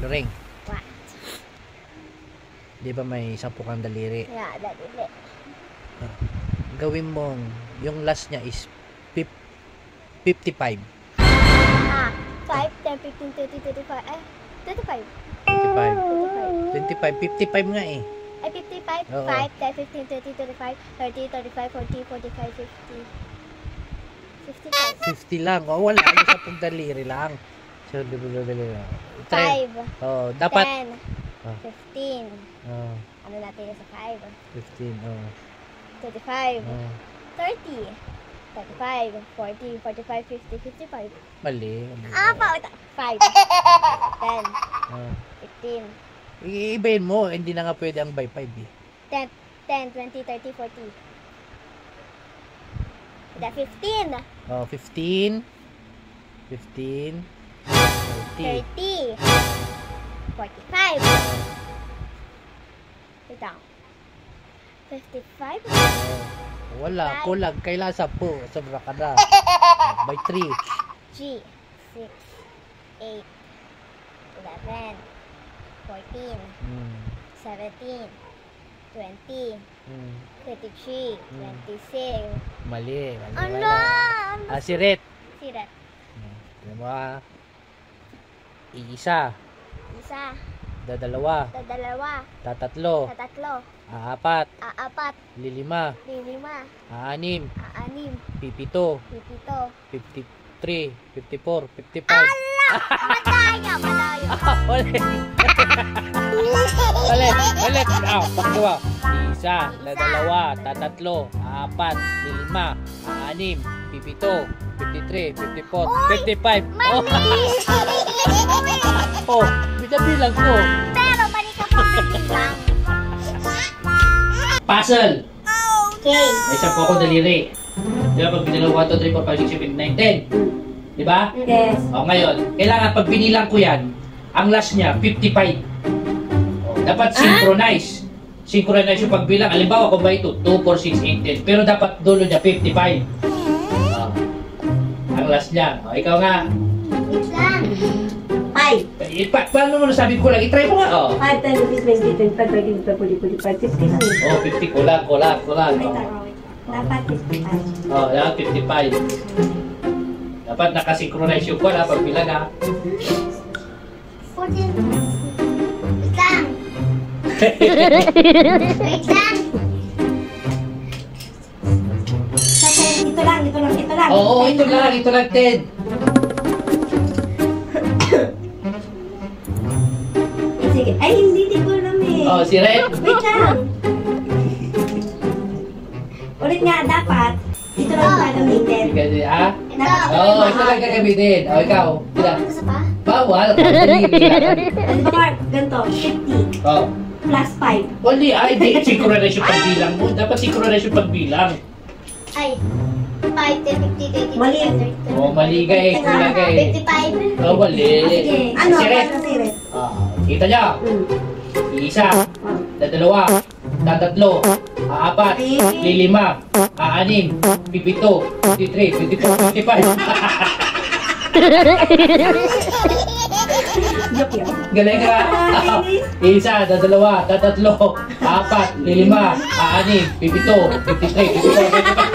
Loreng. What? Di ba may 10 kang daliri? Yeah, daliri. Gawin mong yung last niya is 55. 5, 10, 15, 20, 25. 25. 25. 55 nga eh. Ay, 55. Oo. 5, 10, 15, 20, 25, 30, 35, 40, 45, 50. 55. 50 lang. O, wala. Yung 10 daliri lang. So, daliri lang. 5. Oh, dapat. 10. Oh. 15. Oh, Ano natin sa 5? 15. Oh. 25. Oh. 30. 35, 40, 45, 50, 55. Mali. Pauta. 5. 10. Oh. 15. Iibayin mo. Hindi na nga pwede ang by 5 eh. 10, 20, 30, 40. 15. Oh, 15. 15. 30. 30. 45. Wait lang. 55. Wala. Kulang. Kailangan 10. Sobra ka na. By 3. G. 6. 8. 11. 14. 17. 20. 23. 26. Mali. Ano? Siret. Sirat. Tignan mo ha. Iisa. Isa. Dadalawa. Dalawa. Tatatlo. Tatlo. Aapat. Apat. Lilima. Lima. Aanim. Anim. Pipito. Pipito. 53. 54. 55. Malayo. Ulit. Ulit. Pagkawa. Isa. Dalawa. Tatatlo. Apat. Lilima. Aanim. Pipito. 53. 54. 55. Oh, bilang ko. Pero mali ka po nagbilang. Puzzle. Okay. May 10 akong daliri. Di ba pag binilang 1, 2, 3, 4, 5, 6, 7, 8, 9, 10? Di ba? Yes. O ngayon, kailangan pag binilang ko yan, ang last niya, 55. O, dapat synchronize. Synchronize yung pagbilang. Halimbawa, kung ba ito, 2, 4, 6, 8, 10. Pero dapat dulo niya, 55. O, ang last niya. O, ikaw nga. Wait lang. 5. Paano mo nasabi ko lang? I-try mo nga. O, 5 times 20, 25, 30, 40, 50 lang. o 50. Kulang. O, Dapat 55. o yan, 55. Dapat nakasynchronize yung kuwan, pagbilang ha. 14. Wait lang. Wait lang. Ito lang. Oo, ito lang, 10. Sige. Ay, hindi ko alam eh. Oh, si Red. Wait lang. Ulit nga, dapat. Ito lang gagamitin. Kasi, ha? Dapat Oo, ito lang gagamitin. O, ikaw. Sila. Isa pa? Bawal. Daliri. Ano ba, Mark? Ganito, 50 Oh. plus 5. Hindi, di. Synchronize yung pagbilang mo. Dapat synchronize yung pagbilang. Ay. 5, 10, 50, 20, Mali. 30. Oh, mali ka eh. Kulang ka eh. 55. Oh, mali. Sige. Ano? Si Red. Ano si Red? Kita niya. Isa. Dalawa. Tatlo. Apat. Lilima. Aanim. Pipito. 53. 54. 55. Joke yun. Galing ka. Isa, dalawa, tatlo, apat, lilima, aanim, pipito, 53, 54, 55.